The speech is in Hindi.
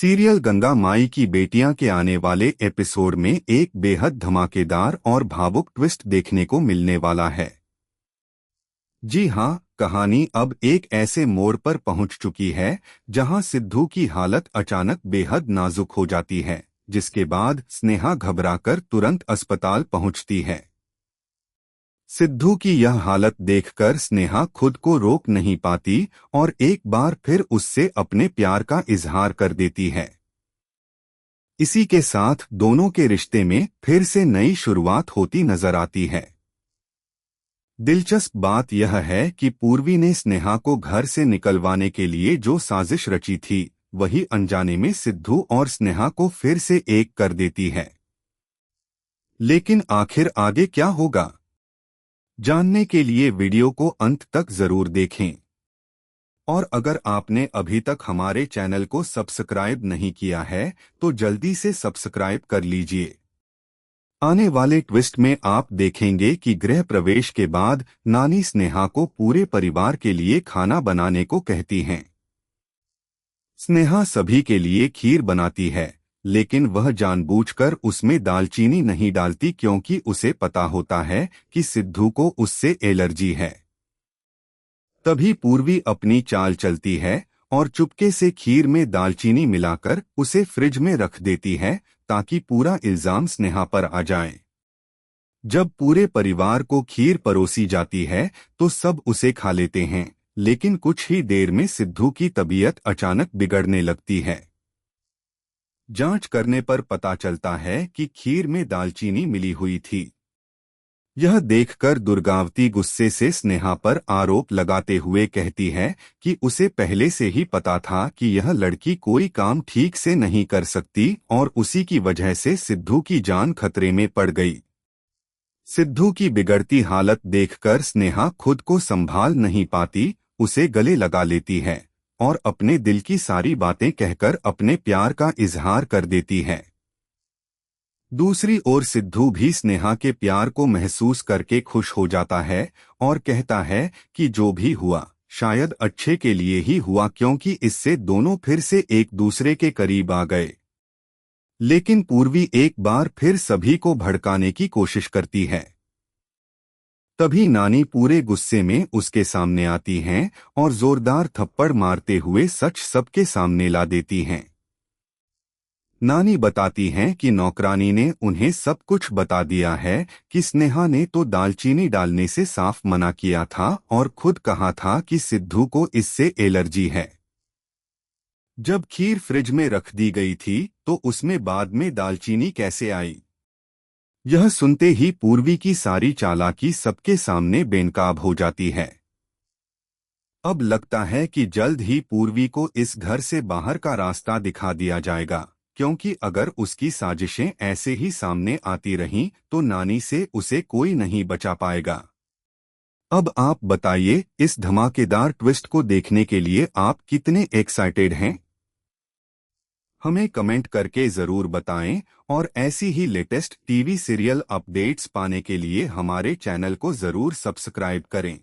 सीरियल गंगा माई की बेटियां के आने वाले एपिसोड में एक बेहद धमाकेदार और भावुक ट्विस्ट देखने को मिलने वाला है। जी हां, कहानी अब एक ऐसे मोड़ पर पहुंच चुकी है जहां सिद्धू की हालत अचानक बेहद नाजुक हो जाती है, जिसके बाद स्नेहा घबराकर तुरंत अस्पताल पहुंचती है। सिद्धू की यह हालत देखकर स्नेहा खुद को रोक नहीं पाती और एक बार फिर उससे अपने प्यार का इजहार कर देती है। इसी के साथ दोनों के रिश्ते में फिर से नई शुरुआत होती नजर आती है। दिलचस्प बात यह है कि पूर्वी ने स्नेहा को घर से निकलवाने के लिए जो साजिश रची थी, वही अनजाने में सिद्धू और स्नेहा को फिर से एक कर देती है। लेकिन आखिर आगे क्या होगा, जानने के लिए वीडियो को अंत तक जरूर देखें। और अगर आपने अभी तक हमारे चैनल को सब्सक्राइब नहीं किया है तो जल्दी से सब्सक्राइब कर लीजिए। आने वाले ट्विस्ट में आप देखेंगे कि गृह प्रवेश के बाद नानी स्नेहा को पूरे परिवार के लिए खाना बनाने को कहती हैं। स्नेहा सभी के लिए खीर बनाती है, लेकिन वह जानबूझकर उसमें दालचीनी नहीं डालती क्योंकि उसे पता होता है कि सिद्धू को उससे एलर्जी है। तभी पूर्वी अपनी चाल चलती है और चुपके से खीर में दालचीनी मिलाकर उसे फ्रिज में रख देती है ताकि पूरा इल्जाम स्नेहा पर आ जाए। जब पूरे परिवार को खीर परोसी जाती है तो सब उसे खा लेते हैं, लेकिन कुछ ही देर में सिद्धू की तबीयत अचानक बिगड़ने लगती है। जांच करने पर पता चलता है कि खीर में दालचीनी मिली हुई थी। यह देखकर दुर्गावती गुस्से से स्नेहा पर आरोप लगाते हुए कहती है कि उसे पहले से ही पता था कि यह लड़की कोई काम ठीक से नहीं कर सकती और उसी की वजह से सिद्धू की जान खतरे में पड़ गई। सिद्धू की बिगड़ती हालत देखकर स्नेहा खुद को संभाल नहीं पाती, उसे गले लगा लेती है और अपने दिल की सारी बातें कहकर अपने प्यार का इजहार कर देती है। दूसरी ओर सिद्धू भी स्नेहा के प्यार को महसूस करके खुश हो जाता है और कहता है कि जो भी हुआ शायद अच्छे के लिए ही हुआ, क्योंकि इससे दोनों फिर से एक दूसरे के करीब आ गए। लेकिन पूर्वी एक बार फिर सभी को भड़काने की कोशिश करती है। तभी नानी पूरे गुस्से में उसके सामने आती हैं और जोरदार थप्पड़ मारते हुए सच सबके सामने ला देती हैं। नानी बताती हैं कि नौकरानी ने उन्हें सब कुछ बता दिया है कि स्नेहा ने तो दालचीनी डालने से साफ मना किया था और खुद कहा था कि सिद्धू को इससे एलर्जी है। जब खीर फ्रिज में रख दी गई थी तो उसमें बाद में दालचीनी कैसे आई। यह सुनते ही पूर्वी की सारी चालाकी सबके सामने बेनकाब हो जाती है। अब लगता है कि जल्द ही पूर्वी को इस घर से बाहर का रास्ता दिखा दिया जाएगा, क्योंकि अगर उसकी साजिशें ऐसे ही सामने आती रहीं तो नानी से उसे कोई नहीं बचा पाएगा। अब आप बताइए, इस धमाकेदार ट्विस्ट को देखने के लिए आप कितने एक्साइटेड हैं? हमें कमेंट करके जरूर बताएं और ऐसी ही लेटेस्ट टीवी सीरियल अपडेट्स पाने के लिए हमारे चैनल को जरूर सब्सक्राइब करें।